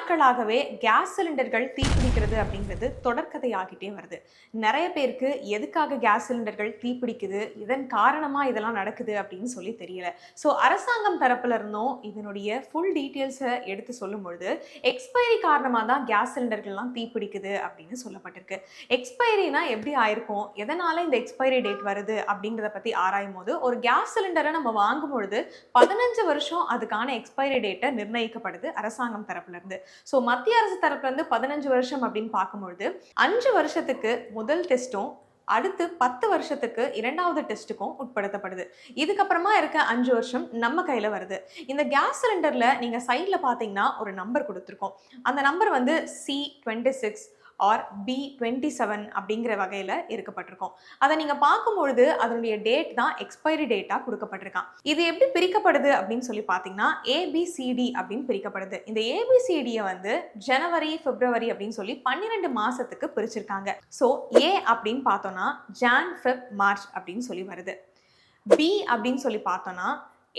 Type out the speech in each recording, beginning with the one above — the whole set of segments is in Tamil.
நாட்களாகவே கேஸ் சிலிண்டர்கள் தீப்பிடிக்கிறது அப்படிங்கிறது தொடர்கதையாகிட்டே வருது. நிறைய பேருக்கு எதுக்காக கேஸ் சிலிண்டர்கள் தீப்பிடிக்குது, இதன் காரணமா இதெல்லாம் நடக்குது அப்படின்னு சொல்லி தெரியல. ஸோ அரசாங்கம் தரப்புல இருந்தும் இதனுடைய ஃபுல் டீட்டெயில்ஸை எடுத்து சொல்லும் பொழுது எக்ஸ்பைரி காரணமாக தான் கேஸ் சிலிண்டர்கள்லாம் தீப்பிடிக்குது அப்படின்னு சொல்லப்பட்டிருக்கு. எக்ஸ்பைரினா எப்படி ஆயிருக்கும், எதனால இந்த எக்ஸ்பைரி டேட் வருது அப்படிங்கிறத பத்தி ஆராயும் போது ஒரு கேஸ் சிலிண்டரை நம்ம வாங்கும் பொழுது 15 வருஷம் அதுக்கான எக்ஸ்பைரி டேட்டை நிர்ணயிக்கப்படுது அரசாங்கம் தரப்புல இருந்து. ஸோ மத்திய அரசு தரப்புல இருந்து 15 வருஷம் அப்படின்னு பார்க்கும்பொழுது 5 வருஷத்துக்கு முதல் டெஸ்ட்டும் அடுத்து 10 வருஷத்துக்கு இரண்டாவது டெஸ்ட்டுக்கும் உட்படுத்தப்படுது. இதுக்கப்புறமா இருக்க 5 வருஷம் நம்ம கையில வருது. இந்த கேஸ் சிலிண்டர்ல நீங்க சைட்ல பாத்தீங்கன்னா ஒரு நம்பர் கொடுத்துருக்கோம். அந்த நம்பர் வந்து C26 ஆர் B27 அப்படிங்கிற வகையில் இருக்கப்பட்டிருக்கும். அதை நீங்கள் பார்க்கும்பொழுது அதனுடைய டேட் தான் எக்ஸ்பைரி டேட்டாக கொடுக்கப்பட்டிருக்கான். இது எப்படி பிரிக்கப்படுது அப்படின்னு சொல்லி பார்த்தீங்கன்னா ABCD அப்படின்னு பிரிக்கப்படுது. இந்த ABCDயை வந்து ஜனவரி, பிப்ரவரி அப்படின்னு சொல்லி 12 மாசத்துக்கு பிரிச்சிருக்காங்க. ஸோ A அப்படின்னு பார்த்தோம்னா ஜான், ஃபெப், மார்ச் அப்படின்னு சொல்லி வருது. B அப்படின்னு சொல்லி பார்த்தோம்னா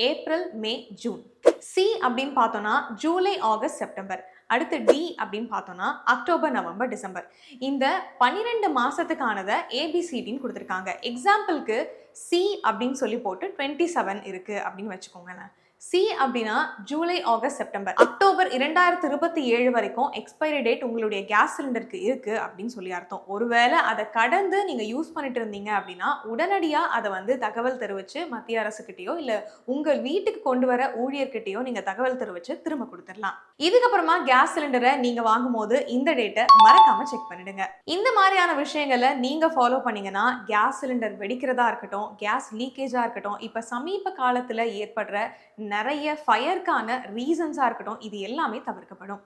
ஏப்ரல், மே, ஜூன். C அப்படின்னு பார்த்தோம்னா ஜூலை, ஆகஸ்ட், செப்டம்பர். அடுத்து D அப்படின்னு பார்த்தோம்னா அக்டோபர், நவம்பர், டிசம்பர். இந்த 12 மாசத்துக்கானதை ABCDன்னு கொடுத்துருக்காங்க. எக்ஸாம்பிளுக்கு C அப்படின்னு சொல்லி போட்டு 27 இருக்கு அப்படின்னு வச்சுக்கோங்களேன். C அப்படின்னா ஜூலை, ஆகஸ்ட், செப்டம்பர். அக்டோபர் 2027 வரைக்கும் எக்ஸ்பைரி டேட் உங்களுடைய கேஸ் சிலிண்டருக்கு இருக்கு அப்படின்னு சொல்லி அர்த்தம். ஒருவேளை அதை கடந்து நீங்க யூஸ் பண்ணிட்டு இருந்தீங்க அப்படின்னா உடனடியா அதை வந்து தகவல் தெரிவிச்சு மத்திய அரசுகிட்டயோ இல்ல உங்கள் வீட்டுக்கு கொண்டு வர ஊழியர்கிட்டயோ நீங்க தகவல் தெரிவிச்சு திரும்ப கொடுத்துடலாம். இதுக்கப்புறமா கேஸ் சிலிண்டரை நீங்க வாங்கும் போது இந்த டேட்டை மறக்காம செக் பண்ணிடுங்க. இந்த மாதிரியான விஷயங்களை நீங்க ஃபாலோ பண்ணீங்கன்னா கேஸ் சிலிண்டர் வெடிக்கிறதா இருக்கட்டும், கேஸ் லீக்கேஜா இருக்கட்டும், இப்ப சமீப காலத்துல ஏற்படுற நிறைய ஃபயர்க்கான ரீசன்ஸா இருக்கட்டும், இது எல்லாமே தவிர்க்கப்படும்.